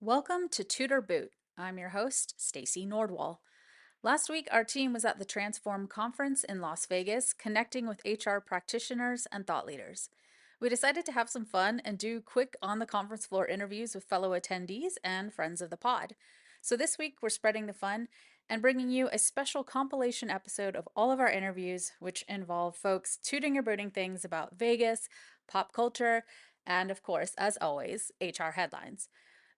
Welcome to Tutor Boot. I'm your host, Stacy Nordwall. Last week, our team was at the Transform conference in Las Vegas, connecting with HR practitioners and thought leaders. We decided to have some fun and do quick on the conference floor interviews with fellow attendees and friends of the pod. So this week, we're spreading the fun and bringing you a special compilation episode of all of our interviews, which involve folks tooting or booting things about Vegas, pop culture, and of course, as always, HR headlines.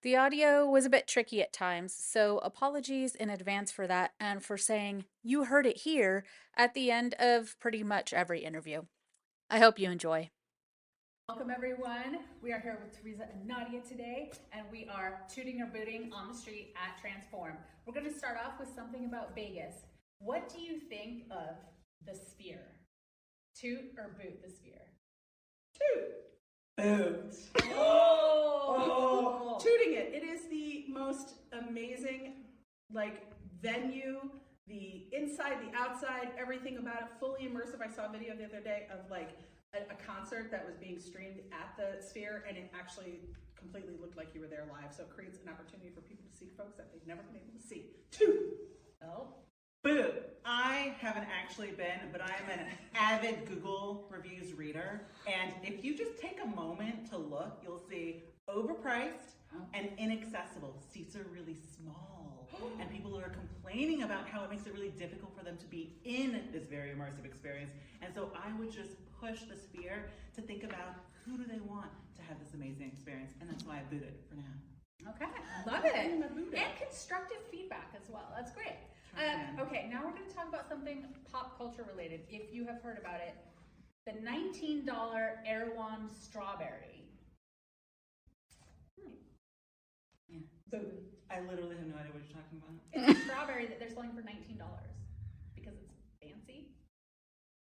The audio was a bit tricky at times, so apologies in advance for that and for saying you heard it here at the end of pretty much every interview. I hope you enjoy. Welcome, everyone. We are here with Teresa and Nadia today, and we are tooting or booting on the street at Transform. We're going to start off with something about Vegas. What do you think of the Sphere? Toot or boot the Sphere? Toot. Boot. Oh. Tooting it. It is the most amazing, venue. The inside, the outside, everything about it, fully immersive. I saw a video the other day of a concert that was being streamed at the Sphere, and it actually completely looked like you were there live. So it creates an opportunity for people to see folks that they've never been able to see. Toot. Oh. Boo! I haven't actually been, but I am an avid Google reviews reader. And if you just take a moment to look, you'll see overpriced and inaccessible. Seats are really small. And people are complaining about how it makes it really difficult for them to be in this very immersive experience. And so I would just push the Sphere to think about who do they want to have this amazing experience. And that's why I booted for now. Okay, love it. And constructive feedback as well. That's great. Okay, now we're going to talk about something pop culture related. If you have heard about it, the $19 Erewhon strawberry. Yeah. So I literally have no idea what you're talking about. It's a strawberry that they're selling for $19 because it's fancy.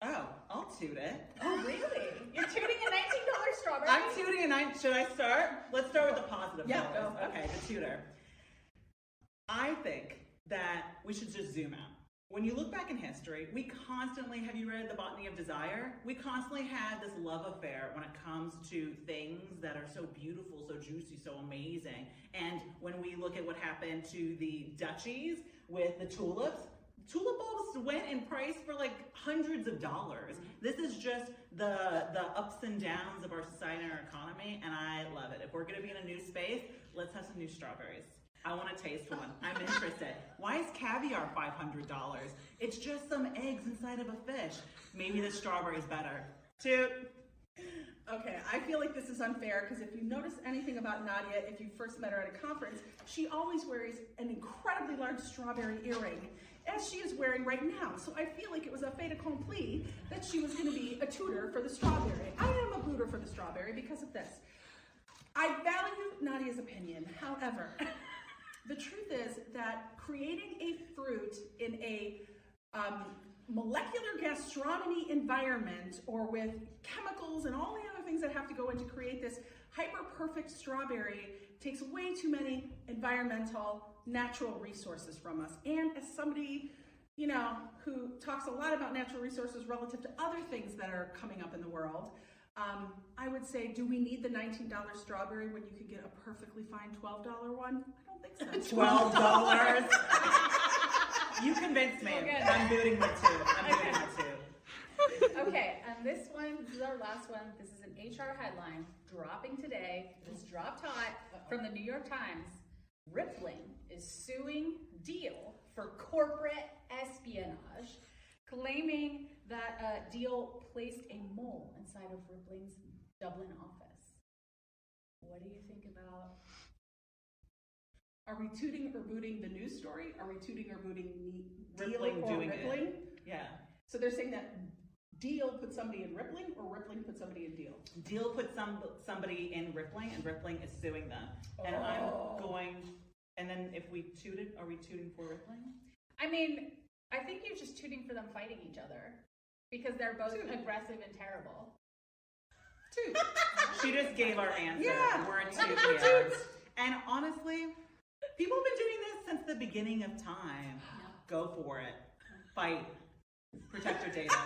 Oh, I'll toot it. Oh, really? You're tooting a $19 strawberry? I'm tooting a $19. Should I start? Let's start with the positive. Yeah, go. go. Okay, the tutor. I think that we should just zoom out. When you look back in history, we constantly, have you read The Botany of Desire? We constantly have this love affair when it comes to things that are so beautiful, so juicy, so amazing. And when we look at what happened to the duchies with the tulips bulbs went in price for hundreds of dollars. This is just the ups and downs of our society and our economy, and I love it. If we're gonna be in a new space, let's have some new strawberries. I want to taste one. I'm interested. Why is caviar $500? It's just some eggs inside of a fish. Maybe the strawberry's better. Toot. Okay, I feel like this is unfair because if you notice anything about Nadia, if you first met her at a conference, she always wears an incredibly large strawberry earring, as she is wearing right now. So I feel like it was a fait accompli that she was going to be a tutor for the strawberry. I am a booter for the strawberry because of this. I value Nadia's opinion. However, the truth is that creating a fruit in a molecular gastronomy environment or with chemicals and all the other things that have to go in to create this hyper-perfect strawberry takes way too many environmental, natural resources from us. And as somebody, who talks a lot about natural resources relative to other things that are coming up in the world, I would say, do we need the $19 strawberry when you could get a perfectly fine $12 one? I don't think so. $12? You convinced me. I'm booting my two. Okay, and this is our last one. This is an HR headline dropping today. This dropped hot from the New York Times. Rippling is suing Deal for corporate espionage, claiming that Deal placed a mole inside of Rippling's Dublin office. What do you think about? Are we tooting or booting the news story? Are we tooting or booting Deal Rippling or doing Rippling? it. Yeah. So they're saying that Deal put somebody in Rippling or Rippling put somebody in Deal? Deal put somebody in Rippling, and Rippling is suing them. And I'm going, and then if we toot it, are we tooting for Rippling? I mean, I think you're just tooting for them fighting each other because they're both aggressive and terrible. Toot. She just gave our answer. Yeah. We're a toot here. And honestly, people have been doing this since the beginning of time. Go for it. Fight. Protect your data.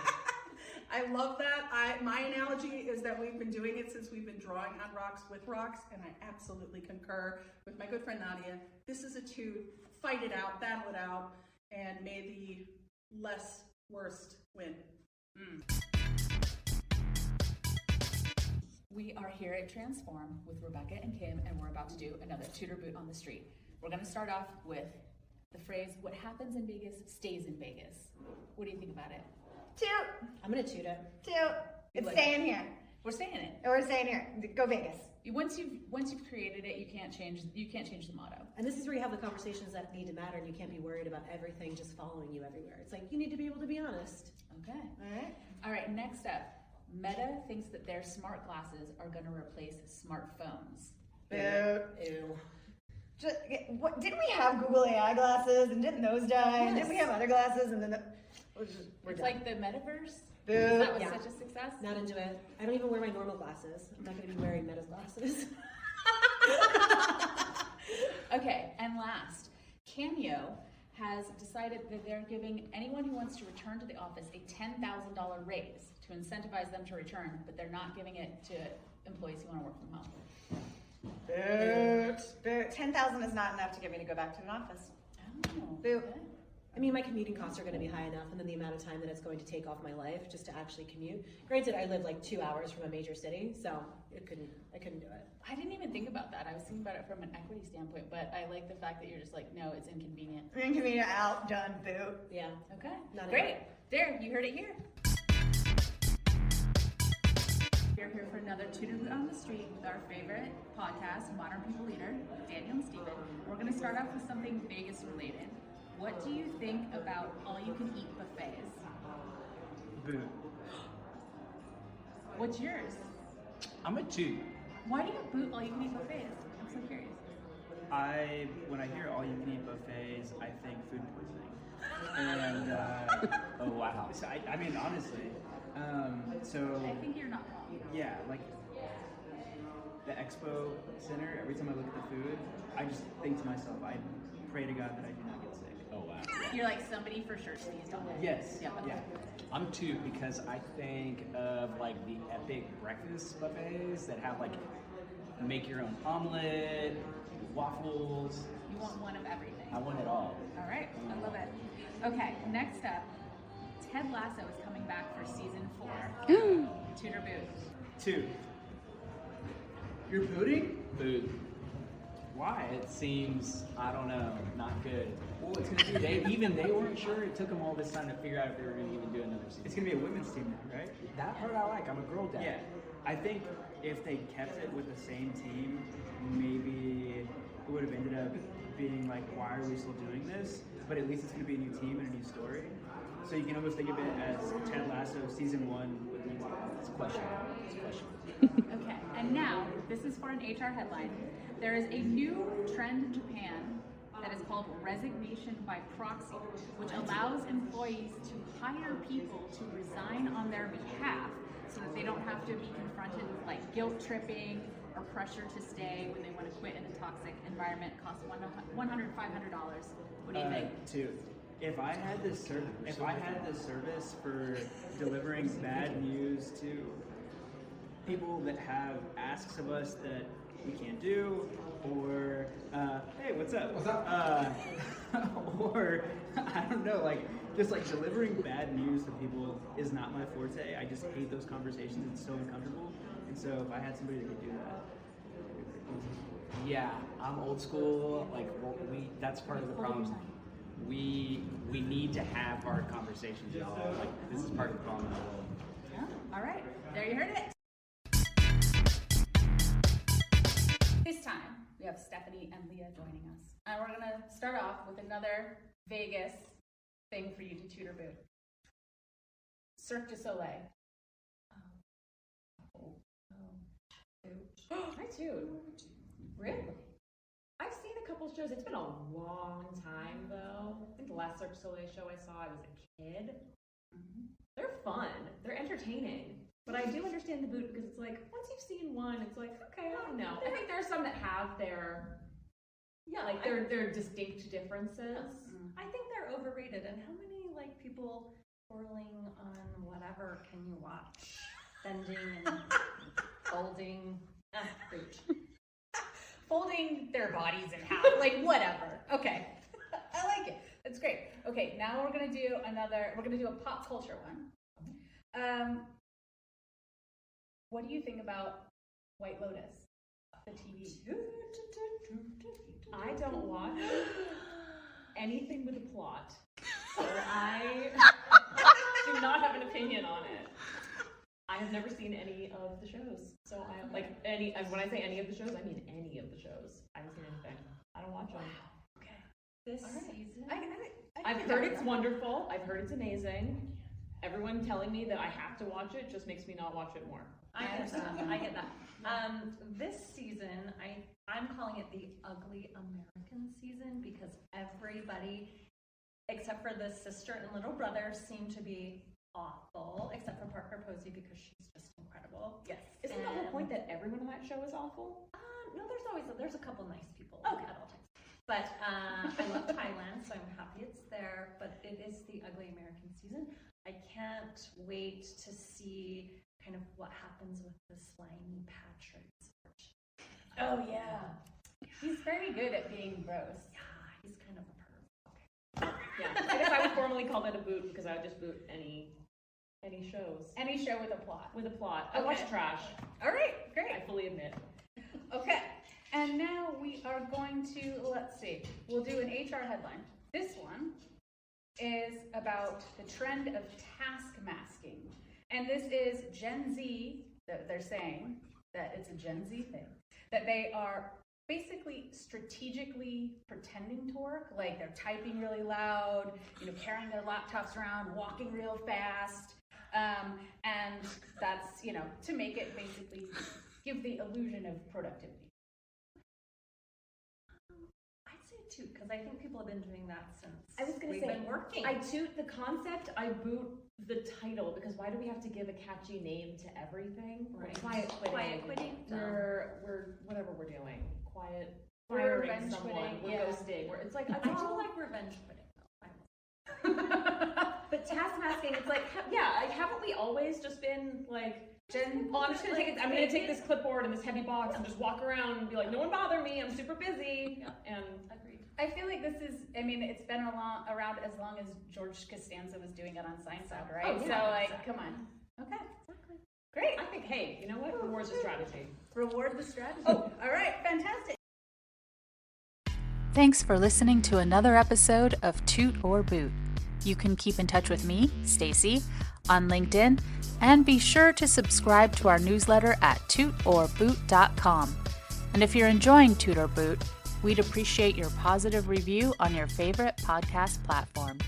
I love that. My analogy is that we've been doing it since we've been drawing on rocks with rocks, and I absolutely concur with my good friend Nadia. This is a toot. Fight it out, battle it out, and may the less worst win. We are here at Transform with Rebecca and Kim, and we're about to do another tutor boot on the street. We're going to start off with the phrase, what happens in Vegas stays in Vegas. What do you think about it? Toot. I'm gonna toot it. Toot. It's like staying here. We're saying it. We're staying here. Go Vegas. Once you've created it, you can't change the motto. And this is where you have the conversations that need to matter, and you can't be worried about everything just following you everywhere. It's like you need to be able to be honest. Okay. Alright. All right, next up. Meta thinks that their smart glasses are going to replace smartphones. Boo. Ew. What, didn't we have Google AI glasses and didn't those die? And didn't we have other glasses and then we're It's done. like the metaverse. Boo. That was Yeah. such a success. Not into it. I don't even wear my normal glasses. I'm not gonna be wearing Meta's glasses. Okay, and last, Cameo has decided that they're giving anyone who wants to return to the office a $10,000 raise to incentivize them to return, but they're not giving it to employees who want to work from home. Boo. Boo. 10,000 is not enough to get me to go back to an office. Oh, Boo. okay. I mean, my commuting costs are gonna be high enough, and then the amount of time that it's going to take off my life just to actually commute. Granted, I live like 2 hours from a major city, so I couldn't do it. I didn't even think about that. I was thinking about it from an equity standpoint, but I like the fact that you're just like, no, it's inconvenient. Inconvenient out. Done. Boo. Yeah. Okay, Not great. There, you heard it here. We're here for another Tutor Boot on the Street with our favorite podcast, Modern People Leader, with Daniel and Steven. We're going to start off with something Vegas related. What do you think about all-you-can-eat buffets? Boo. What's yours? I'm a two. Why do you boot all-you-can-eat buffets? I'm so curious. When I hear all you can eat buffets, I think food poisoning. And oh wow. So I mean honestly, I think you're not wrong. yeah, like the expo center. Every time I look at the food, I just think to myself, I pray to God that I do not get sick. Oh wow. You're like somebody for sure sneezed on it. Yes. Yeah. Okay. Yeah. I'm two because I think of like the epic breakfast buffets that have like make your own omelet, waffles. You want one of everything. I want it all. All right, I love it. Okay, next up, Ted Lasso is coming back for season 4. Tutor Boot. Two. You're booting? Food. Why? It seems, I don't know, not good. Well, it's gonna be They weren't sure. It took them all this time to figure out if they were going to even do another season. it's gonna be a women's team now, right? That part I like. I'm a girl dad. Yeah, I think if they kept it with the same team, maybe it would have ended up being like, why are we still doing this? But at least it's going to be a new team and a new story. So you can almost think of it as Ted Lasso season 1 with new team. It's questionable. It's questionable. Okay, and now, this is for an HR headline. There is a new trend in Japan that is called resignation by proxy, which allows employees to hire people to resign on their behalf so that they don't have to be confronted with like guilt tripping or pressure to stay when they want to quit in a toxic environment. It costs $100, $500. What do you think? Two. If I had this service for delivering bad news to people that have asks of us that we can't do, or hey, what's up? What's up? Or I don't know, like just like delivering bad news to people is not my forte. I just hate those conversations. It's so uncomfortable. And so if I had somebody that could do that, Yeah, I'm old school. Like that's part of the problem. We need to have hard conversations, y'all. Like this is part of the problem. Yeah. All right, there you heard it. This time, we have Stephanie and Leah joining us. And we're going to start off with another Vegas thing for you to tutor boot. Cirque du Soleil. I too. Really? I've seen a couple shows. It's been a long time though. I think the last Cirque du Soleil show I saw, I was a kid. They're fun. They're entertaining. But I do understand the boot because it's like, once you've seen one, it's like, okay, I don't know. I think there are some that have their, like their distinct differences. I think they're overrated. And how many like people twirling on whatever can you watch? Bending and folding. Boot. Folding their bodies in half, like whatever. Okay, I like it. That's great. Okay, now we're gonna do a pop culture one. What do you think about White Lotus, the TV? I don't watch anything with a plot, so I do not have an opinion on it. I have never seen any of the shows, so I like any. And when I say any of the shows, I mean any of the shows. I haven't seen anything. I don't watch them. Okay. This Right. season. I've heard it's wonderful. I've heard it's amazing. Everyone telling me that I have to watch it just makes me not watch it more. I get that. I get that. This season, I'm calling it the Ugly American season because everybody, except for the sister and little brother, seem to be awful, except for Parker Posey because she's just incredible. Yes. Isn't the whole point that everyone on that show is awful? No, there's a couple nice people Okay. at all times. But I love Thailand, so I'm happy it's there. But it is the Ugly American season. I can't wait to see kind of what happens with the slimy Patrick. Oh yeah. He's very good at being gross. Yeah, he's kind of a perv. Okay. Yeah. I guess I would formally call that a boot because I would just boot any shows Any show with a plot. with a plot. I watch Okay. trash. All right, great. I fully admit. Okay, and now we are going to, let's see, we'll do an HR headline. This one is about the trend of task masking. And this is Gen Z, that they're saying that it's a Gen Z thing, that they are basically strategically pretending to work, like they're typing really loud, carrying their laptops around, walking real fast, and that's, to make it basically give the illusion of productivity. I'd say too, because I think people have been doing that since I was gonna we've say, been working. I toot the concept, I boot the title, because why do we have to give a catchy name to everything? Right. We're quiet quitting. Quiet quitting. We're whatever we're doing. Quiet We're firing revenge someone. quitting, We're yeah. ghosting. It's like I it's do all like revenge quitting though. but task masking, it's like haven't we always just been like I'm just gonna I'm gonna take this clipboard and this heavy box and just walk around and be like, no one bother me, I'm super busy. Yeah. And Agreed. I feel like this is, it's been around as long as George Costanza was doing it on Seinfeld, right? Oh, yeah, so, exactly. come on. Okay, Exactly. great. I think, hey, you know what? Reward's a strategy. Reward the strategy. Oh, all right, fantastic. Thanks for listening to another episode of Toot or Boot. You can keep in touch with me, Stacy, on LinkedIn, and be sure to subscribe to our newsletter at tootorboot.com. And if you're enjoying Toot or Boot, we'd appreciate your positive review on your favorite podcast platform.